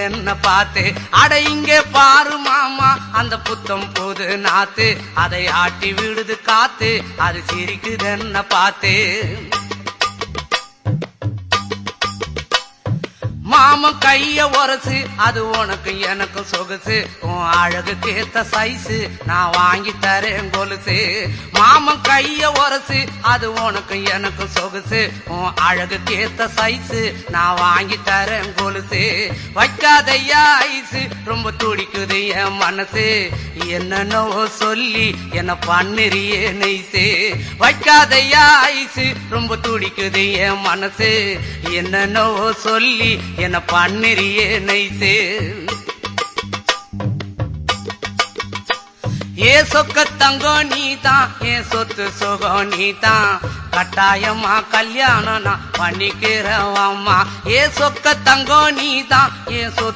என்ன பார்த்து. அட இங்கே பாரு மாமா அந்த புத்தம் புது நாத்து, அதை ஆட்டி விடுது காத்து, அது சிரிக்குது என்ன பார்த்து. மாமன் கைய உரசு, அது உனக்கு எனக்கு சொகுசு, உன் அழகுக்கு ஏத்த சைஸு நான் வாங்கி தரேன் கொலுசு. மாமன் கைய உரசு, அது உனக்கு எனக்கு சொகுசு, உன் அழகுக்கு ஏத்த சைஸு நான் வாங்கி தரேன் கொலுசு. வைக்காதையா ஐசு, ரொம்ப துடிக்குது என் மனசு, என்னன்னோ சொல்லி என்ன பண்ணுறியே நெய்சு. வைக்காதையா ஐசு, ரொம்ப துடிக்குது என் மனசு, என்னன்னோ சொல்லி என்ன பண்ணுறியே நைசு. ஏ சொக்க தங்கம் நீதான், என் சொத்து சுகம் நீதான், கட்டாயமா கல்யாணம் நான் பண்ணிக்கிறவம்மா. ஏ சொக்க தங்கம் நீதான், என் சொத்து